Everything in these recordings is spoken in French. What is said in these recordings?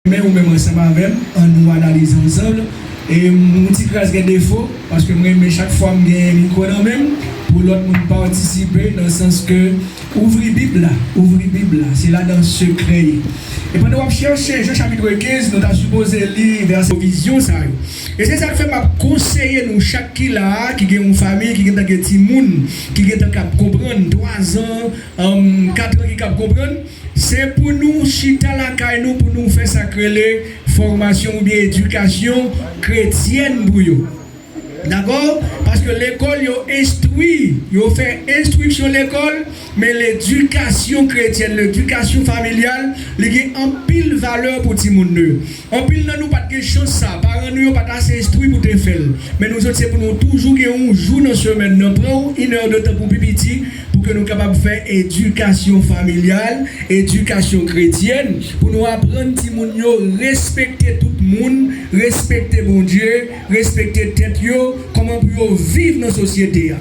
Mais ou même ensemble avec, on nous analyse ensemble. Et mon petit classe des défauts, parce que moi, chaque fois, je gagne un micro dans même, pour l'autre monde participer, dans le sens que, ouvrir Bible là, c'est là dans le secret. Et pendant qu'on cherche Jean chapitre 15, nous avons supposé lire verset vision, ça. Et c'est ça que fait ma conseiller nous, chaque qui là, qui a une famille, qui a un petit monde, qui a un comprendre, 3 ans, 4 ans, qui a comprendre, c'est pour nous, chita la caille nous, pour nous faire sacrer formation ou bien éducation chrétienne pour eux. D'accord? Parce que l'école, ils instruit, ils fait instruction l'école, mais l'éducation chrétienne, l'éducation familiale, il a en pile valeur pour tout le monde. En pile, nous pas de chance ça. Parents nous pas assez instruits pour te faire. Mais nous autres, c'est pour nous toujours gagner un jour dans la semaine. Nous prenons 1 heure de temps pour petit pour que nous soyons capables de faire éducation familiale, éducation chrétienne, pour nous apprendre tout le monde, respecter tout le monde, respecter bon Dieu, respecter tête yo, comment pour vivre dans la société.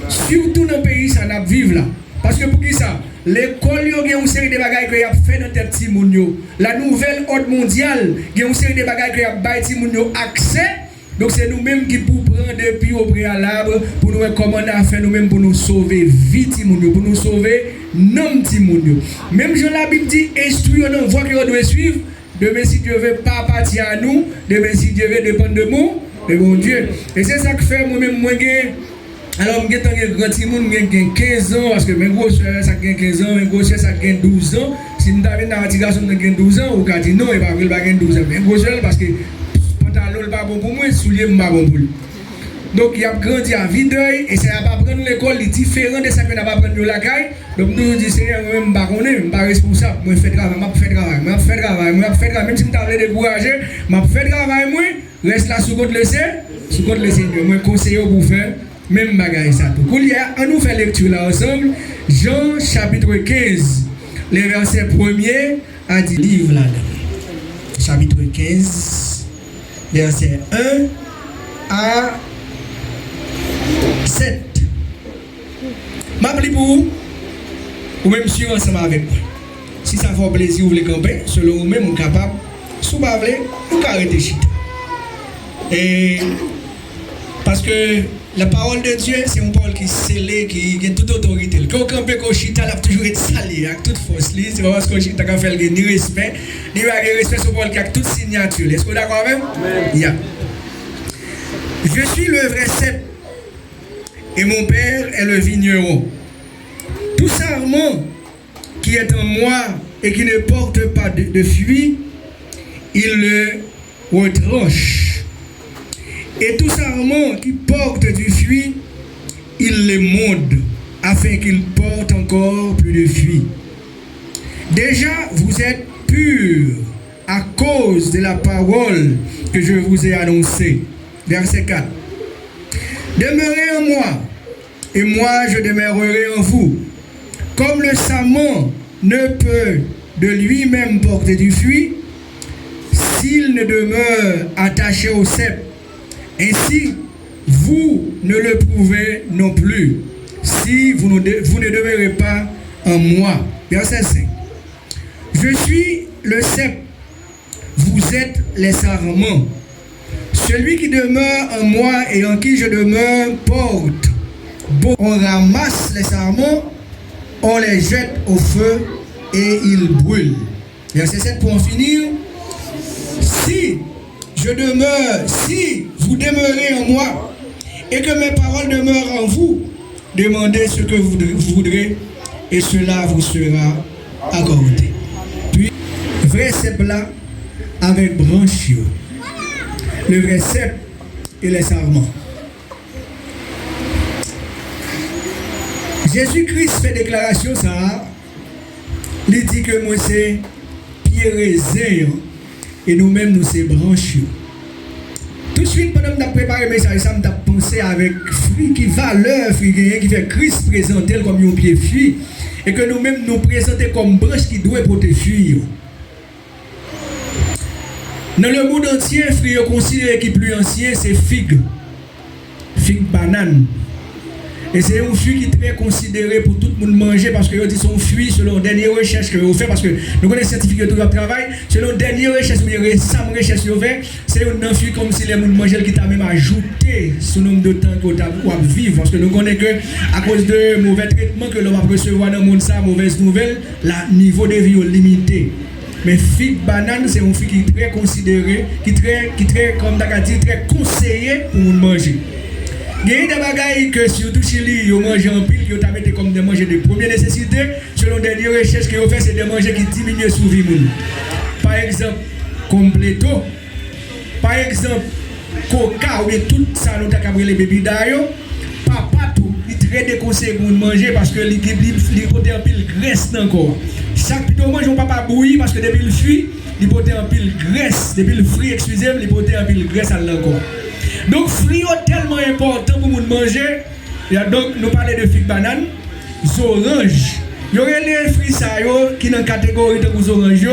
Surtout dans le pays, ça n'a vivre là. Parce que pour qui ça? L'école, il y a une série de bagages qu'il y a fait dans tête petit monde. La nouvelle ordre mondiale, il y a une série de bagages qu'il y a fait petit monde accès. Donc c'est nous-mêmes qui pour prendre depuis au préalable pour nous recommander à faire nous-mêmes pour nous sauver vite pour nous sauver non petit monde. Même Jean la Bible dit instruire dans voie que on doit suivre. Demain si Dieu veut pas partir à nous, demain si Dieu veut dépendre de nous, de mon Dieu. Et c'est ça que fait moi-même moi alors, je suis un grand petit monde, j'ai 15 ans, parce que mes gros soeurs, ça a 15 ans, mes gros soeurs, ça a 12 ans. Si nous avons dans la garçon qui a 12 ans, ou dit non, il ne va pas 12 ans. Mes gros soeurs, parce que pantalon n'est pas bon pour moi, soulier n'est pas bon pour lui. Donc, il a grandi à vide d'œil, et ça n'a pas prendre l'école, il est différent de ça que n'a pas prendre la caille. Donc, nous disons, Seigneur, moi, je ne suis pas responsable, moi, je fais travail, je fais travail, même si je suis découragé, je fais travail, moi, reste là sous côté le Seigneur, moi, conseiller pour faire. Même bagaille ça tout. On nous fait lecture là ensemble. Jean chapitre 15, les versets 1er à 10 livres là. Chapitre 15, verset 1 à 7. M'appelez pour vous, ou même suivre ensemble avec moi. Si ça fait plaisir, vous voulez camper, selon vous-même, vous capable. Si vous ne voulez, vous pouvez arrêter chita. Et parce que la parole de Dieu, c'est une parole qui est scellée, qui a toute autorité. Quand on campe au chita, il a toujours été salé, avec toute force. C'est pas parce que chita a fait ni respect, ni respect sur parole qui a toute signature. Est-ce que vous êtes d'accord même? Yeah. Je suis le vrai cep, et mon père est le vigneron. Tout sarment qui est en moi et qui ne porte pas de fruits, il le retranche. Et tout sarment qui porte du fruit, il le mode, afin qu'il porte encore plus de fruits. Déjà, vous êtes purs à cause de la parole que je vous ai annoncée. Verset 4. Demeurez en moi, et moi je demeurerai en vous. Comme le sarment ne peut de lui-même porter du fruit, s'il ne demeure attaché au cep, ainsi, vous ne le pouvez non plus, si vous ne demeurez pas en moi. Verset 5. Je suis le cep, vous êtes les sarments. Celui qui demeure en moi et en qui je demeure porte. On ramasse les sarments, on les jette au feu et ils brûlent. Verset 7 pour en finir. Si vous demeurez en moi et que mes paroles demeurent en vous, demandez ce que vous voudrez et cela vous sera accordé. Puis, vrai cep là avec branche, le vrai cep et les sarments. Jésus-Christ fait déclaration ça, il dit que moi c'est pied raisin et nous-mêmes nous c'est branches. Tout de suite, pendant que je préparé le message, ça m'a pensé avec fruit qui valeur, fruit qui fait Christ présenter comme un pied fruit, et que nous-mêmes nous présenter comme branche qui doit porter fruit. Dans le monde entier, fruit considéré qui plus ancien, c'est figue banane. Et c'est un fruit qui est très considéré pour tout le monde manger parce que c'est un fruit selon les dernières recherches que vous faites parce que nous connaissons les scientifiques qui travaillent selon les dernières recherches ou les récentes recherches que vous faites, c'est un fruit comme si les gens mangent qui t'a même ajouté ce nombre de temps qu'on a vivre parce que nous connaissons que à cause de mauvais traitements que l'on va recevoir dans le monde, ça, mauvaise nouvelle, le niveau de vie est limité. Mais figue banane, c'est un fruit qui est très considéré, qui est très, comme tu as dit, très conseillé pour manger. Il y a des bagailles que surtout chez lui, ils mangent en pile, qui ont été comme des manger de première nécessité. Selon les dernières recherches qu'ils ont fait, c'est des manger qui diminuent sous vie. Par exemple, compléto. Par exemple, coca ou bien tout ça, nous avons les bébés d'ailleurs. Papa tout, il est très déconseillé pour manger parce que il porte en pile graisse encore. Chaque plutôt mange on papa bouilli parce que depuis le fuit, il porte en pile graisse. Depuis le fruit, excusez-moi, il porte en pile graisse à l'encore. Donc, fruit est tellement important pour nous manger. Donc, nous parlons de figues bananes, des oranges. Il y aurait les fruits qui sont dans la catégorie de oranges,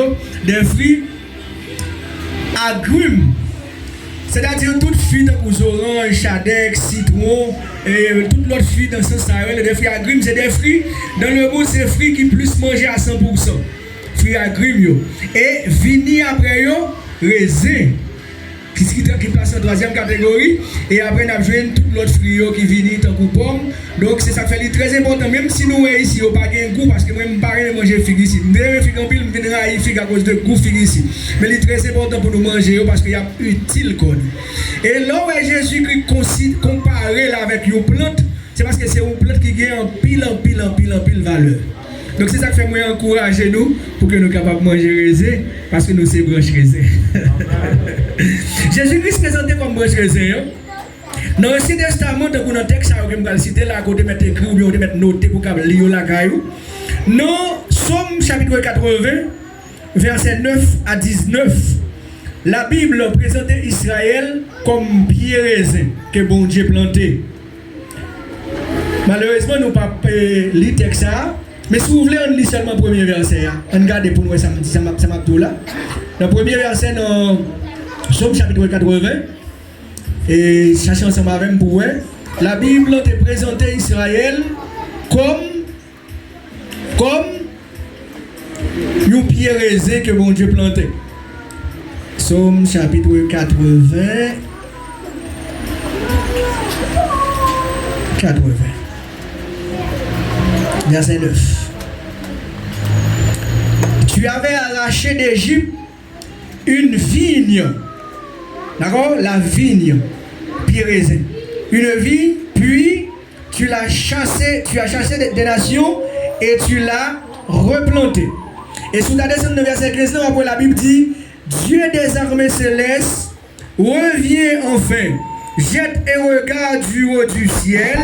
des fruits agrumes. C'est-à-dire toutes fruits de oranges, chadec, citron, et toutes les autres fruits dans ce sens, des fruits agrumes, c'est des fruits, dans le goût, c'est des fruits qui plus mangés à 100%. Fruits agrumes. Et vini après, raisin. Qui place en troisième catégorie et après on a joué tout l'autre fruit qui vient en coupon. Donc c'est ça qui fait très important même si nous ici on pas un goût parce que moi je ne pas manger figue ici. Je figue en pile, je viens à figue à cause de goût figue ici. Mais c'est très important pour nous manger parce qu'il y a utile quoi. Et là où Jésus-Christ comparé avec une plante, c'est parce que c'est une plante qui gagne en pile valeur. Donc c'est ça qui fait moi encourager nous pour que nous soyons capables de manger raisin parce que nous sommes branches raisin. Jésus-Christ présenté comme branche raisin. Dans l'Ancien Testament, dans le texte, je vais citer là, côté mettre écrit ou bien mettre noté pour qu'on lire la caillou. Dans Somme chapitre 80, verset 9 à 19, la Bible présentait Israël comme pied raisin que bon Dieu planté. Malheureusement, nous ne pouvons pas lire le texte. Mais si vous voulez, on lit seulement le premier verset. On regarde pour nous, ça m'a tout là. Le premier verset dans Somme chapitre 80. Et cherchez ensemble avec pour vous. La Bible te présentait Israël comme un pied raisin que bon Dieu plantait. Somme chapitre 80. Verset 9. Tu avais arraché d'Égypte une vigne. D'accord? La vigne, pied raisin. Une vigne, puis tu as chassé des nations et tu l'as replanté. Et sous la descente de verset 15, après la Bible dit Dieu des armées célestes revient enfin. Jette un regard du haut du ciel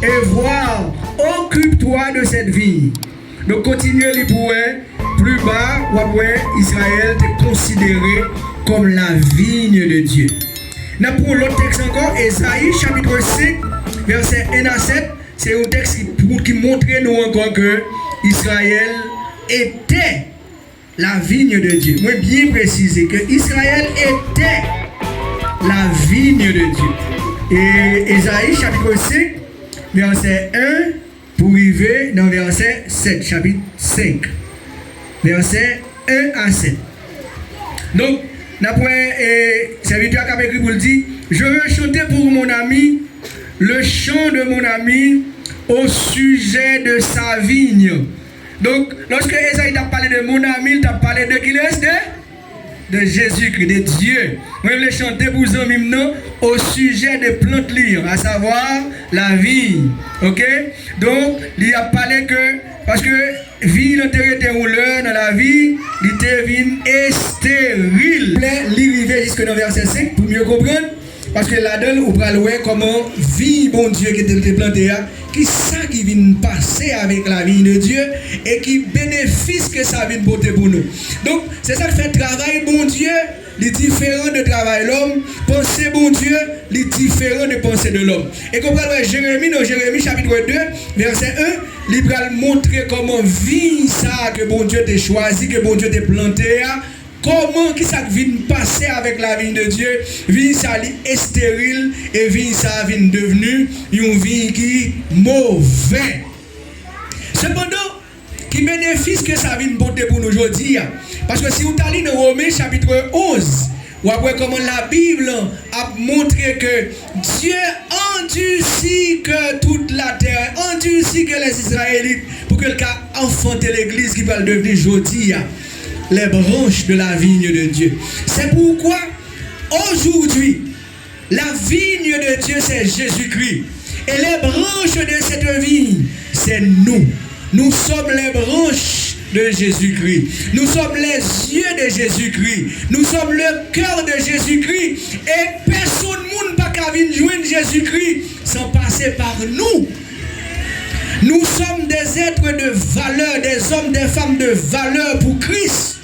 et vois, occupe-toi de cette vigne. Donc continuez les poètes, plus bas, Israël est considéré comme la vigne de Dieu. Nous pour l'autre texte encore, Ésaïe chapitre 5, verset 1 à 7, c'est un texte qui montre nous encore que Israël était la vigne de Dieu. Moi bien préciser que Israël était la vigne de Dieu. Et Ésaïe chapitre 5, verset 1 pour arriver dans verset 7, chapitre 5. Verset 1 à 7. Donc, d'après serviteur qui a écrit pour le dire, je veux chanter pour mon ami le chant de mon ami au sujet de sa vigne. Donc, lorsque Esaïe t'a parlé de mon ami, il t'a parlé de qui est de Jésus-Christ, de Dieu. Moi, je vais chanter pour vous maintenant au sujet de plantes lire, à savoir la vigne. Ok? Donc, il a parlé que, parce que vie était rouleur dans la vie, il était stérile. Il arrive jusque dans verset 5 pour mieux comprendre. Parce que là-dedans, on va voir comment vie, bon Dieu, qui était planté, qui ça qui vient passer avec la vie de Dieu et qui bénéficie que ça vient porter pour nous. Donc, c'est ça qui fait travail, bon Dieu, les différents de travail l'homme, penser bon Dieu, les différents de penser de l'homme. Et qu'on va voir Jérémie, dans Jérémie chapitre 2, verset 1, il va montrer comment vie ça que bon Dieu t'a choisi, que bon Dieu t'a planté, comment qui ça vient passer avec la vie de Dieu, vie ça est stérile et vie ça vient devenu une vie qui mauvais. Cependant, qui bénéficie que ça vient porter pour nous aujourd'hui, parce que si vous allez dans Romains chapitre 11, ou après comment la Bible a montré que Dieu endurcit que toute la terre, endurcit que les Israélites pour que le cas enfanter l'église qui va devenir aujourd'hui les branches de la vigne de Dieu. C'est pourquoi aujourd'hui la vigne de Dieu c'est Jésus-Christ et les branches de cette vigne c'est nous. Nous sommes les branches de Jésus-Christ. Nous sommes les yeux de Jésus-Christ. Nous sommes le cœur de Jésus-Christ. Et personne ne peut pas venir joindre Jésus-Christ sans passer par nous. Nous sommes des êtres de valeur, des hommes, des femmes de valeur pour Christ.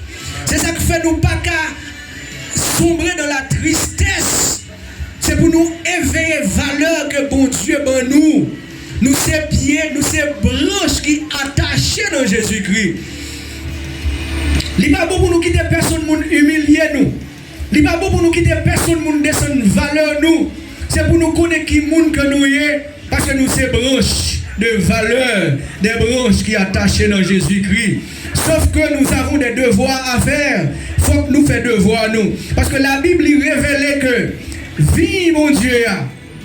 C'est ça qui fait nous pas qu'à sombrer dans la tristesse. C'est pour nous éveiller valeur que bon Dieu ben nous. Nous ces pieds, nous ces branches qui attachées dans Jésus-Christ. Il n'est pas bon pour nous quitter personne pour humilier nous. Il n'est pas bon pour nous quitter personne pour descendre valeur nous. C'est pour nous connaître qui monde que nous sommes. Parce que nous ces branches de valeur, des branches qui attachées dans Jésus-Christ. Sauf que nous avons des devoirs à faire. Il faut que nous fassions devoirs nous. Parce que la Bible révèle que vie mon Dieu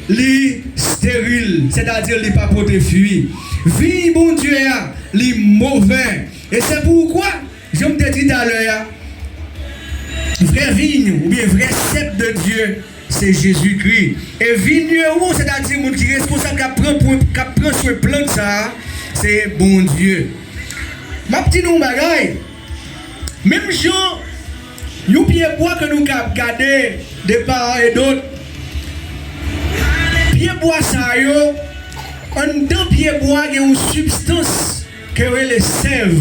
li stérile, c'est-à-dire li pas porter fuir. Vie bon Dieu li mauvais. Et c'est pourquoi je me dis tout à l'heure, vraie vigne ou bien vrai cep de Dieu, c'est Jésus-Christ. Et vigneron, c'est-à-dire mon qui est responsable qui prend sur le plan de ça, c'est bon Dieu. Ma petite nous bagaille, même gens, nous pieds bois que nous avons gardé de part et d'autre. Pied bois ça yo, en dans pied bois il y a une substance que les sève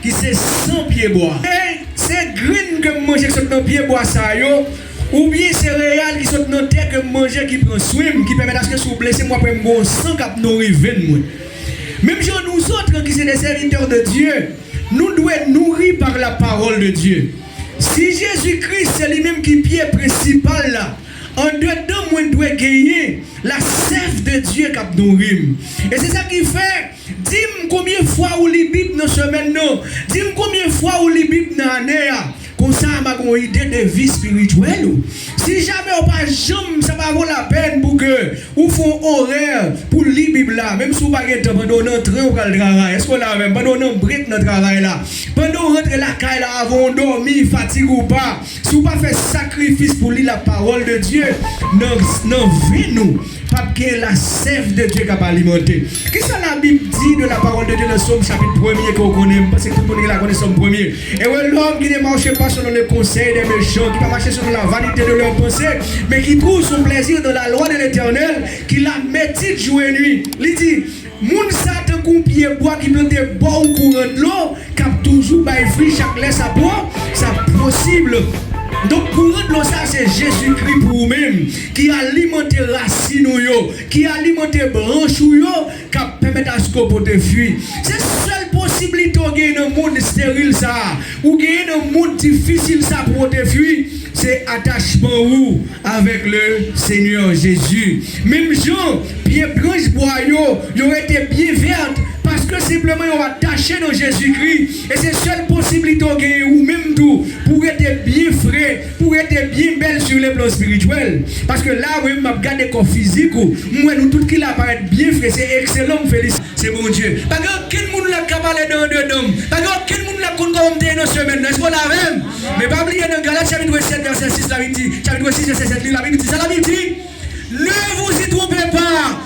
qui c'est sans pied bois. Et c'est green que manger sur dans pied bois ça yo, ou bien céréales qui sont dans terre que manger qui prend swim qui permet à ce que si vous blessez moi pour bon sang cap nourrir veine moi. Même genre nous autres qui sommes des serviteurs de Dieu, nous devons être nourris par la parole de Dieu. Si Jésus-Christ c'est lui-même qui pied principal là, en dedans, moi, doit gagner la sève de Dieu qui nous rime. Et c'est ça qui fait. Dis-moi combien de fois vous lisez Bible dans la semaine. Dis-moi combien de fois vous lisez Bible dans l'année. Comme ça, on a une idée de vie spirituelle. Si jamais on pas jamais, ça va vaut la peine pour que vous font horaire pour lire Bible là. Même si vous n'avez pas de temps pendant notre travail. Est-ce qu'on a même pendant notre break notre travail là. Pendant rentrer la caille là avant dormir, fatigue ou pas. Si vous pas fait sacrifice pour lire la parole de Dieu, non vie nous. Pas que la sève de Dieu qui va alimenter. Qu'est-ce que la Bible dit de la parole de Dieu dans le Somme chapitre 1er qu'on connaît? Parce que tout le monde la connaît Somme 1er. Et ouais, l'homme qui ne marche pas selon les conseils des méchants, qui va marcher selon la vanité de leurs pensées, mais qui trouve son plaisir dans la loi de l'Éternel, qui la médite jour et nuit. Il dit, moun satan qu'on pied bois qui plante bon courant de l'eau, qui a toujours bail fruit chaque laisse à boire, ça possible. Donc pour nous, ça c'est Jésus-Christ pour vous-même qui alimente racines, qui alimente branches, qui permet à ce qu'on peut fuir. C'est la seule possibilité de gagner dans le monde stérile ça, ou gagner dans le monde difficile ça pour te fuir, c'est attachement ou avec le Seigneur Jésus. Même gens, pieds branches bois, ils auraient été bien vertes. Parce que simplement on va attaché dans Jésus-Christ. Et c'est la seule possibilité ou même tout pour être bien frais, pour être bien belle sur le plan spirituel. Parce que là, moi, je regarde le corps physique, moi, nous tout qui l'apparaît bien frais, c'est excellent, Félix. C'est bon Dieu. Parce que quel monde l'a cabalé dans deux hommes. Parce que quel monde l'a compté dans une semaine. Est-ce qu'on l'a même? Mais pas oublier dans Galates chapitre 7, verset 6, la Bible dit, chapitre 6, verset 7, la Bible dit, ça la Bible dit, ne vous y trompez pas.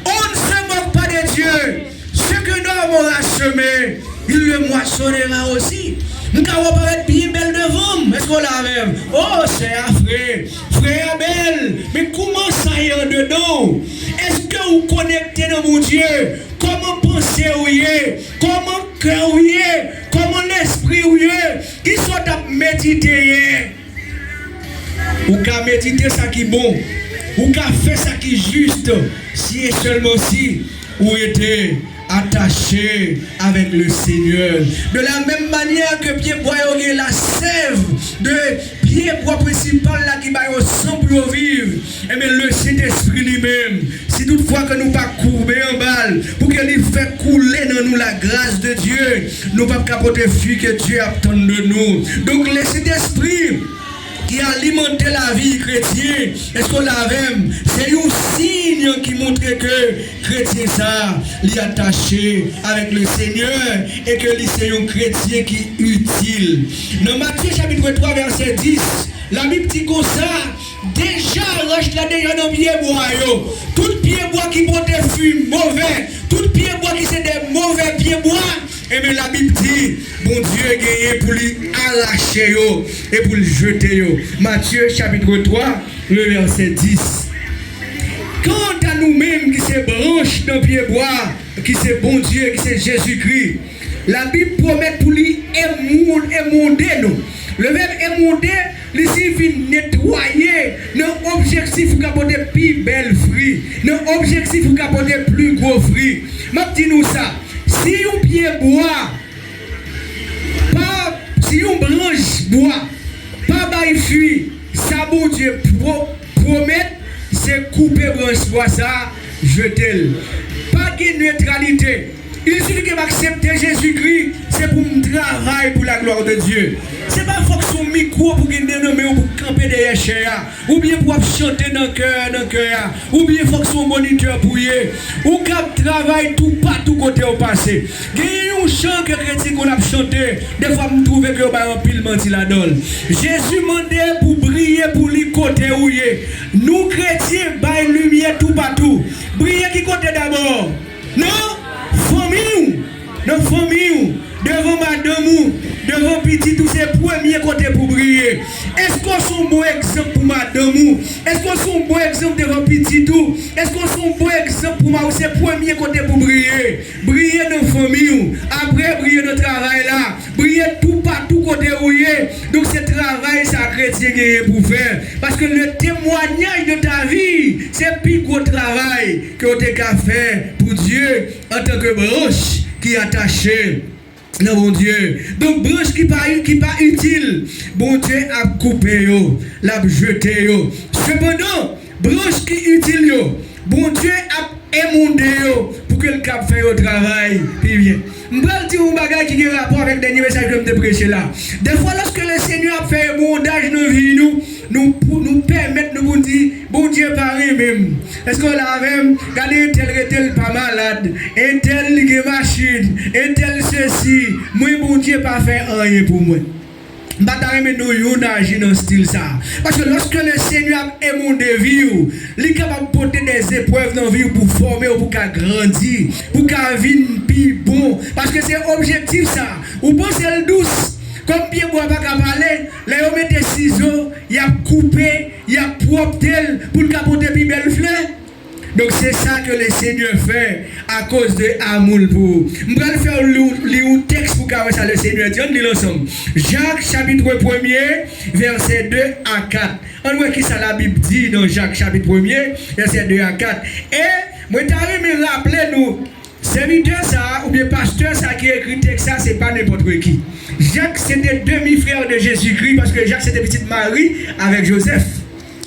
On ne se moque pas de Dieu. Ce que l'homme aura semé, il le moissonnera aussi. Nous avons paraître bien belle devant. Est-ce qu'on l'a même? Oh, c'est affreux. Frère Abel, mais comment ça y est en dedans? Est-ce que vous connectez dans mon Dieu? Comment penser vous y est? Comment cœur vous y est? Comment l'esprit vous y est? Qui sont à méditer? Ou qu'à méditer ça qui est bon? Ou qu'à faire ça qui est juste? Si et seulement si, vous êtes attaché avec le Seigneur. De la même manière que pied-bois est la sève de pied-bois principal là qui va au sang pour vivre. Et bien le Saint-Esprit lui-même, si toutefois que nous pas courber en balle, pour qu'il fait couler dans nous la grâce de Dieu, nous pas capoter fuir que Dieu attend de nous. Donc le Saint-Esprit qui alimente la vie chrétienne, est-ce qu'on l'avait? C'est un signe qui montre que chrétien ça, il est attaché avec le Seigneur et que c'est un chrétien qui est utile. Dans Matthieu chapitre 3 verset 10, la Bible dit comme ça, déjà roche là déjà dans pied bois yo. Tout pied bois qui porte des fruits mauvais, tout pied bois qui c'est des mauvais pieds bois. Et bien la Bible dit, bon Dieu a gagné pour lui arracher yo, et pour le jeter. Yo. Matthieu chapitre 3, le verset 10. Quant à nous-mêmes qui se branchent dans le pied bois, qui c'est bon Dieu, qui c'est Jésus-Christ, la Bible promet pour lui émonder nous. Le verbe émonder, il signifie nettoyer. Non objectif pour apporter plus belle fruit. Non objectif pour apporter plus gros fruit. Je dis nous ça. Si un pied bois, si une branche bois, pas bail fruit, ça bon Dieu promet, c'est couper branche bois ça, jeter. Pas de neutralité. Il suffit que m'accepter Jésus-Christ, c'est pour me travailler pour la gloire de Dieu. C'est pas fonction micro pour gagner nommé ou pour camper derrière chéa, ou bien pour chanter dans le cœur, ou bien fonction moniteur pour y ou cap travail tout partout côté au passé. Gagner un chant que chrétien qu'on a chanté, des fois me trouver que ba en pile menti la donne. Jésus mandait pour briller pour lui côté où y nous chrétiens bail lumière tout partout. Briller qui côté d'abord? Non? Famille, nos familles, devant madame, devant petit, tous ces premiers côtés pour briller. Est-ce qu'on est un bon exemple pour madame? Est-ce qu'on est un bon exemple devant petit tout? Est-ce qu'on est un bon exemple pour moi? C'est le premier côté pour briller. Briller dans la famille, après briller dans le travail là, briller tout partout côté où il est. Donc c'est travail, ça chrétien pour faire. Parce que le témoignage de ta vie, c'est le plus gros travail que tu as fait pour Dieu en tant que branche qui est attachée. Non, bon Dieu. Donc, branche qui pas utile, bon Dieu a coupé, l'a jeté. Cependant, branche qui utile, bon Dieu a émondé pour que le cap fait au travail. Puis bien. Je vais dire un bagage qui a rapport avec le dernier message que je me prêché là. Des fois, lorsque le Seigneur a fait un bondage dans nos vies, nous permettre de nous dire, bon Dieu, pareil même. Est-ce qu'on l'a même? Regardez, tel pas malade, un tel qui est machine, un tel ceci. Moi, bon Dieu, pas fait rien pour moi. Mais nous agir dans ce style ça. Parce que lorsque le Seigneur a émondé vie, il est capable de porter des épreuves dans la vie pour former, pour grandir, pour vivre plus bon. Parce que c'est objectif ça. Ou pensez le douce. Comme bien bois pas qu'à parler, là on met des ciseaux, il a coupé, il a propre pour le capoter plus belle fleur. Donc c'est ça que le Seigneur fait à cause de amour pour. Je vais faire un texte pour que ça le Seigneur dit. On dit l'ensemble. Jacques chapitre 1er, verset 2 à 4. On voit qui ça la Bible dit dans Jacques chapitre 1er, verset 2 à 4. Et moi t'arrive me rappeler nous, serviteur ça ou bien pasteur ça qui écrit texte ça, c'est pas n'importe qui. Jacques c'était demi-frère de Jésus-Christ parce que Jacques c'était petite Marie avec Joseph.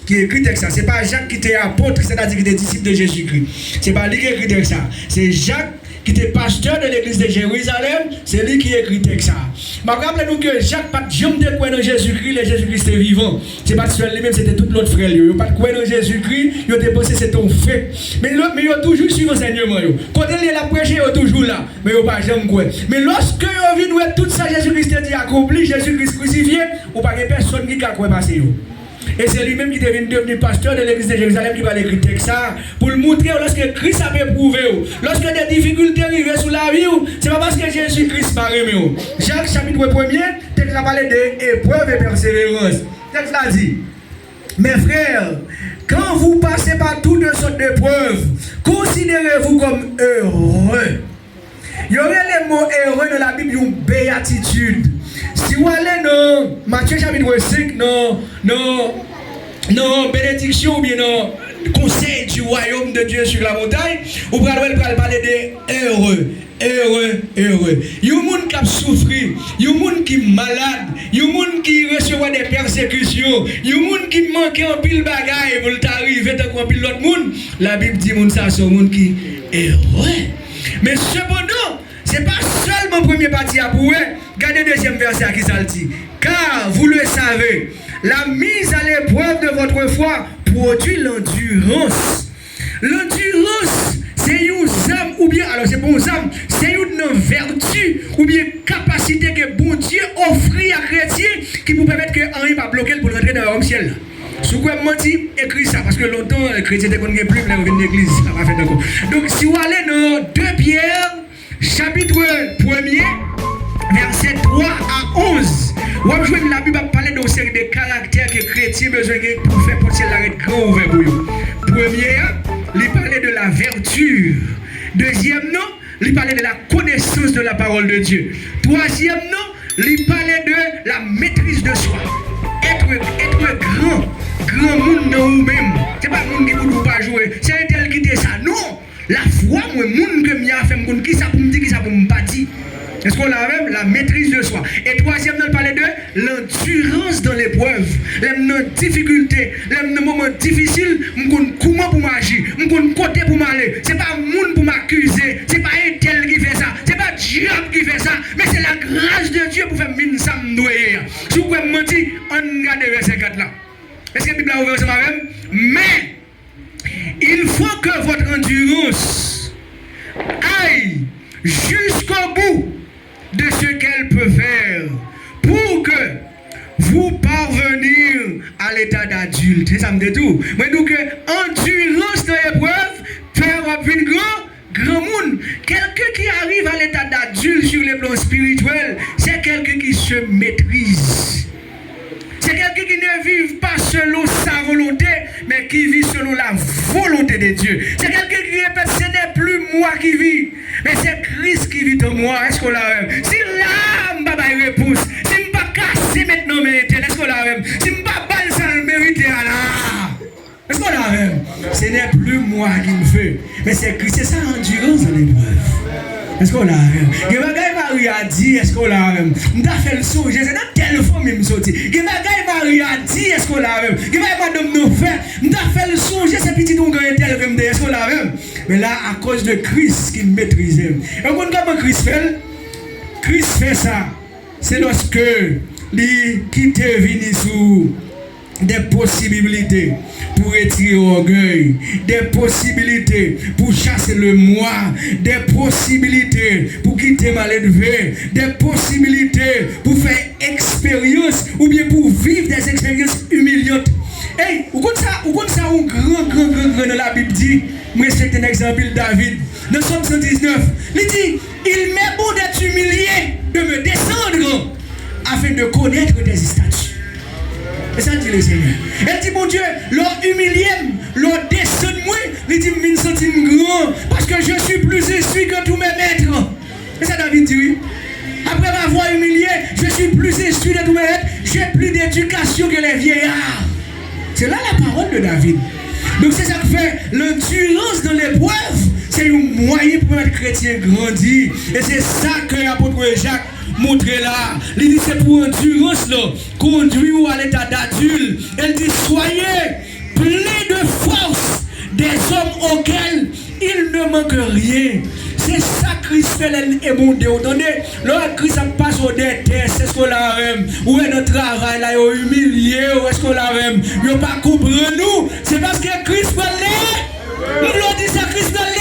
Qui écrit texte ça. Ce n'est pas Jacques qui était apôtre, c'est-à-dire qui était disciple de Jésus-Christ. Ce n'est pas lui qui écrit texte ça. C'est Jacques qui était pasteur de l'église de Jérusalem, c'est lui qui écrit texte ça. Je me rappelle nous que Jacques pas jamais de croire dans Jésus-Christ, le Jésus-Christ était vivant. C'est pas seul lui-même, c'était tout l'autre frère. Il pas de croire dans Jésus-Christ, il a pensé c'est ton fait. Mais il a toujours suivi l'enseignement. Quand il a prêché, il est toujours là. Mais il n'a pas jamais croire. Mais lorsque il a vu tout ça, Jésus-Christ a dit accompli, Jésus-Christ crucifié, il n'y a pas personne qui a croire passer. Et c'est lui-même qui est devenu pasteur de l'église de Jérusalem qui va l'écrire texte ça pour le montrer lorsque Christ a éprouvé. Lorsque des difficultés arrivent sur la vie, ce n'est pas parce que Jésus-Christ paraît. Jacques chapitre 1er, texte a parlé d'épreuve et persévérance. Texte a dit, mes frères, quand vous passez par toutes sortes d'épreuves, considérez-vous comme heureux. Il y aurait les mots heureux dans la Bible, une béatitude. Si vous allez dans Matthieu chapitre 5, non, bénédiction ou bien non, conseil du royaume de Dieu sur la montagne, ou pour parler de heureux. Yon moun qui a souffert, yon moun qui est malade, yon moun qui reçoit des persécutions, yon moun qui manque un pile bagaille pour t'arriver tant qu'on pile l'autre monde. La Bible dit moun ça c'est moun qui est heureux. Mais cependant, c'est pas seulement premier partie à pour regardez deuxième verset qui ça dit. Car vous le savez, la mise à l'épreuve de votre foi produit l'endurance. L'endurance, c'est une âme, ou bien, alors c'est pas une âme, c'est une vertu, ou bien capacité que bon Dieu offre à chrétien qui vous permettre que rien pas bloquer pour rentrer dans le ciel. Si vous menti, écrit ça, parce que longtemps, les chrétiens ne connaissent plus, mais ils l'église, ça va faire d'accord. Donc, si vous allez dans 2 Pierre, chapitre 1er, verset 3 à 11, vous avez joué la Bible à parler d'une série de caractères que les chrétiens ont besoin pour faire porter l'arrêt grand ouvert pour eux. Première, il parlait de la vertu. Deuxième, non, il parlait de la connaissance de la parole de Dieu. Troisième, non, il parlait de la maîtrise de soi. Être grand monde dans vous-même. Ce n'est pas le monde qui ne peut pas jouer. C'est un tel qui dit ça. Non, la foi, moi, le monde que je fais, qui ça pour me dire, qui ça pour me bâtir. Est-ce qu'on a même la maîtrise de soi? Et troisième, on parlait de l'endurance dans l'épreuve. Les difficultés, les moments difficiles, je connais comment pour m'agir, je connais côté pour m'aller. Ce n'est pas le monde pour m'accuser, ce n'est pas un tel qui fait ça, ce n'est pas Dieu qui fait ça, mais c'est la grâce de Dieu pour faire mine ça me noyer. Si vous pouvez me mentir, on regarde verset 4 là. Est-ce que la Bible a ouvert ça même? Mais il faut que votre endurance aille jusqu'au bout de ce qu'elle peut faire pour que vous parvenir à l'état d'adulte. C'est ça me dit tout. Mais donc, endurance dans l'épreuve, faire un grand monde. Quelqu'un qui arrive à l'état d'adulte sur le plan spirituel, c'est quelqu'un qui se maîtrise. C'est quelqu'un qui ne vit pas selon sa volonté, mais qui vit selon la volonté de Dieu. C'est quelqu'un qui répète, ce n'est plus moi qui vis, mais c'est Christ qui vit en moi. Est-ce qu'on l'a même? Si là, je ne vais pas réponse, si je ne vais pas casser maintenant, est-ce qu'on l'a même? Si je ne vais pas balancer ça, le mérite là. Est-ce qu'on l'a même? Ce n'est plus moi qui me fais, mais c'est Christ. C'est ça l'endurance dans l'épreuve. Est-ce qu'on l'a même? Il y a des Marie a dit, est-ce qu'on l'a même? On a fait le son, c'est dans le téléphone même sorti. Il y a des Marie a dit, est-ce qu'on l'a même? Il y a des madame nous fait, on a fait le son, c'est petit on gagne tel comme est-ce qu'on l'a même? Mais là, à cause de Christ qui maîtrisait. Et comment Christ fait? Christ fait ça. C'est lorsque il quitte Vinicius. Des possibilités pour retirer l'orgueil, des possibilités pour chasser le moi, des possibilités pour quitter mal élevé, des possibilités pour faire expérience ou bien pour vivre des expériences humiliantes. Hey, vous connaissez ça, un grand dans la Bible dit, moi c'est un exemple David, dans Somme 119, il dit, il m'est bon d'être humilié, de me descendre, afin de connaître des statuts. Et ça dit le Seigneur. Elle dit, mon Dieu, l'on humilie, l'on descend moi, il dit, je me sens grand, parce que je suis plus instruit que tous mes maîtres. Et ça David dit, oui. Après m'avoir humilié, je suis plus instruit que tous mes maîtres, j'ai plus d'éducation que les vieillards. C'est là la parole de David. Donc c'est ça que fait l'endurance dans l'épreuve. C'est un moyen pour être chrétien grandir. Et c'est ça que l'apôtre Jacques montrer là. Il dit c'est pour endurance là, conduire à l'état d'adulte. Elle dit soyez pleins de force des hommes auxquels il ne manque rien. C'est ça Christ fait et mon Dieu. Attendez, là Christ passe au déteste, c'est ce qu'on a même. Où est notre travail là, il est humilié, où est-ce qu'on a même. Il n'a pas compris nous. C'est parce que Christ parlait. Nous l'avons dit ça, Christ parlait.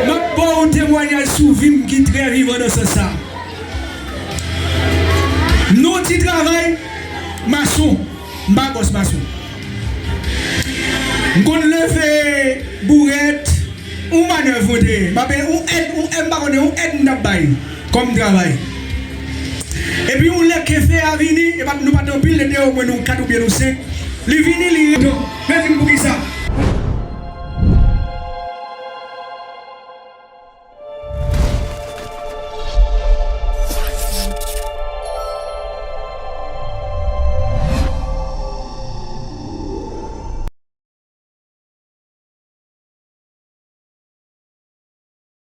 Je n'ai pas un témoignage sur vie qui est très vivant dans ce sens. Nous qui travaillons, maçon, ma boss maçon. Nous levons bourrette, ou manœuvre, on aide comme travail. Et puis on l'a fait à venir, et nous pas de pile, nous 4 ou bien nous 5. Les venir, les même pour qui ça?